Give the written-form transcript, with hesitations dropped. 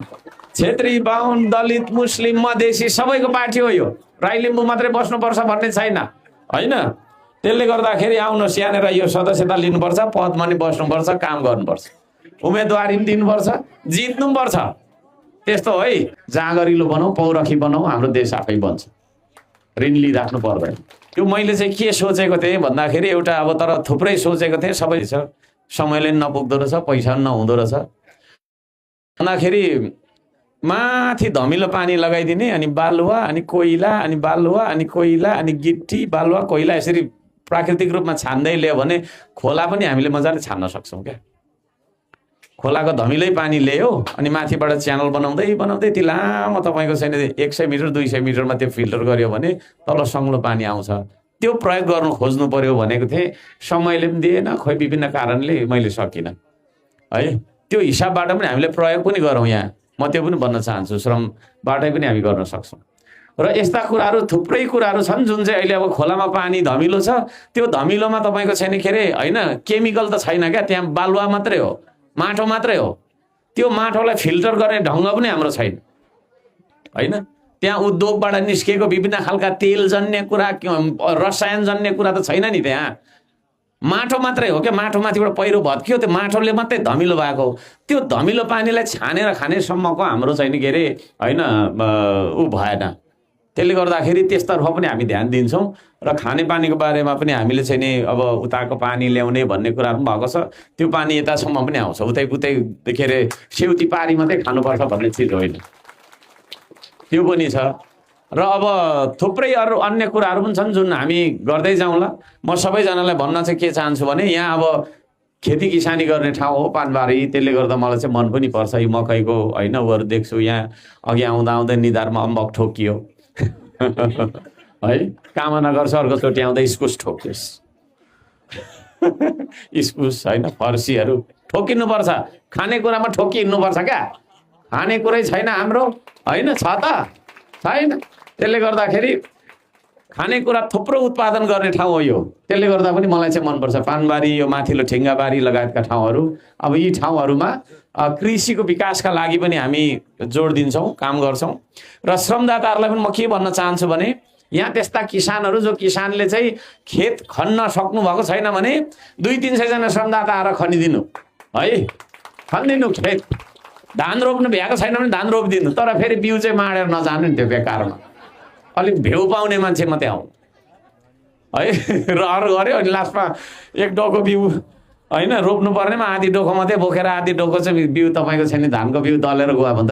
क्षेत्री बाहुन दलित मुस्लिम मधेसी सबैको पार्टी हो यो। राई लिम्बू मात्रै बस्नुपर्छ भन्ने छैन होइन। त्यसले गर्दाखेरि आउनुहोस् यहाँनिर यो सदस्यता लिनुपर्छ, पदमा नि बस्नुपर्छ, काम गर्नुपर्छ, उम्मेदवारी पनि दिनुपर्छ, जित्नु पनि पर्छ। त्यस्तो है जाँगरिलो बनाऊ, पौरखी बनाऊ, हाम्रो देश आफै बन्छ, ऋण लिइराख्नु पर्दैन। त्यो मैले चाहिँ के सोचेको थिएँ भन्दाखेरि एउटा अब तर थुप्रै सोचेको थिएँ, सबै छ समयले नपुग्दो रहेछ, पैसा नहुँदो रहेछ भन्दाखेरि माथि धमिलो पानी लगाइदिने, अनि बालुवा, अनि कोइला, अनि बालुवा, अनि कोइला, अनि गिट्टी बालुवा कोइला यसरी प्राकृतिक रूपमा छान्दै ल्यायो भने खोला पनि हामीले मजाले छान्न सक्छौँ क्या। खोलाको धमिलै पानी ल्यायो अनि माथिबाट च्यानल बनाउँदै बनाउँदै ती लामो तपाईँको छैन 100 मिटर 200 मिटरमा त्यो फिल्टर गर्यो भने तल सङ्लो पानी आउँछ। त्यो प्रयोग गर्नु खोज्नु पर्यो भनेको थिएँ, समयले पनि दिएन, खोइ विभिन्न कारणले मैले सकिनँ है। त्यो हिसाबबाट पनि हामीले प्रयोग पनि गरौँ यहाँ, म त्यो पनि भन्न चाहन्छु, श्रमबाटै पनि हामी गर्न सक्छौँ। र यस्ता कुराहरू थुप्रै कुराहरू छन् जुन चाहिँ अहिले अब खोलामा पानी धमिलो छ, त्यो धमिलोमा तपाईँको छैन के अरे होइन केमिकल त छैन क्या, त्यहाँ बालुवा मात्रै हो, माटो मात्रै हो। त्यो माटोलाई फिल्टर गर्ने ढङ्ग पनि हाम्रो छैन होइन। त्यहाँ उद्योगबाट निस्किएको विभिन्न खालका तेल जन्य कुरा, रसायन जन्य कुरा त छैन नि, त्यहाँ माटो मात्रै हो क्या। माटोमाथिबाट पहिरो भत्कियो, त्यो माटोले मात्रै धमिलो भएको। त्यो धमिलो पानीलाई छानेर खानेसम्मको हाम्रो छैन के अरे होइन ऊ भएन। त्यसले गर्दाखेरि त्यसतर्फ पनि हामी ध्यान दिन्छौँ र खानेपानीको बारेमा पनि हामीले चाहिँ नि अब उताको पानी ल्याउने भन्ने कुराहरू पनि भएको छ। त्यो पानी यतासम्म पनि आउँछ, उतै के अरे सेउती पारी मात्रै खानुपर्छ भन्ने चिज होइन, त्यो पनि छ। र अब थुप्रै अरू अन्य कुराहरू पनि छन् जुन हामी गर्दै जाउँला। म सबैजनालाई भन्न चाहिँ के चाहन्छु भने यहाँ अब खेती किसानी गर्ने ठाउँ हो पानबारी, त्यसले गर्दा मलाई चाहिँ मन पनि पर्छ यो मकैको होइन उहरू देख्छु। यहाँ अघि आउँदा आउँदै निधारमा अम्बक ठोकियो है, कामना गर्छ अर्कोचोटि आउँदा इस्कुस ठोकियोस् इस्कुस होइन फर्सीहरू ठोकिनुपर्छ, खानेकुरामा ठोकिनुपर्छ क्या। खानेकुरै छैन हाम्रो होइन, छ त छैन। त्यसले गर्दाखेरि खानेकुरा थुप्रो उत्पादन गर्ने ठाउँ हो यो। त्यसले गर्दा पनि मलाई चाहिँ मनपर्छ पानबारी, यो माथिल्लो ठेङ्गाबारी लगायतका ठाउँहरू। अब यी ठाउँहरूमा कृषिको विकासका लागि पनि हामी जोड दिन्छौँ, काम गर्छौँ। र श्रमदाताहरूलाई पनि म के भन्न चाहन्छु भने यहाँ त्यस्ता किसानहरू जो किसानले चाहिँ खेत खन्न सक्नु भएको छैन भने 200-300 जना श्रमदाता आएर खनिदिनु है, खनिदिनु खेत। धान रोप्नु भ्याएको छैन भने धान रोपिदिनु, तर फेरि बिउ चाहिँ माडेर नजानु नि त्यो बेकारमा, अलिक भ्यू पाउने मान्छे मात्रै आउनु है। रहर गऱ्यो अनि लास्टमा एक डोको बिउ होइन रोप्नु पर्नेमा आधी डोको मात्रै बोकेर आधी डोको चाहिँ बिउ तपाईँको छैन धानको बिउ दलेर गयो भने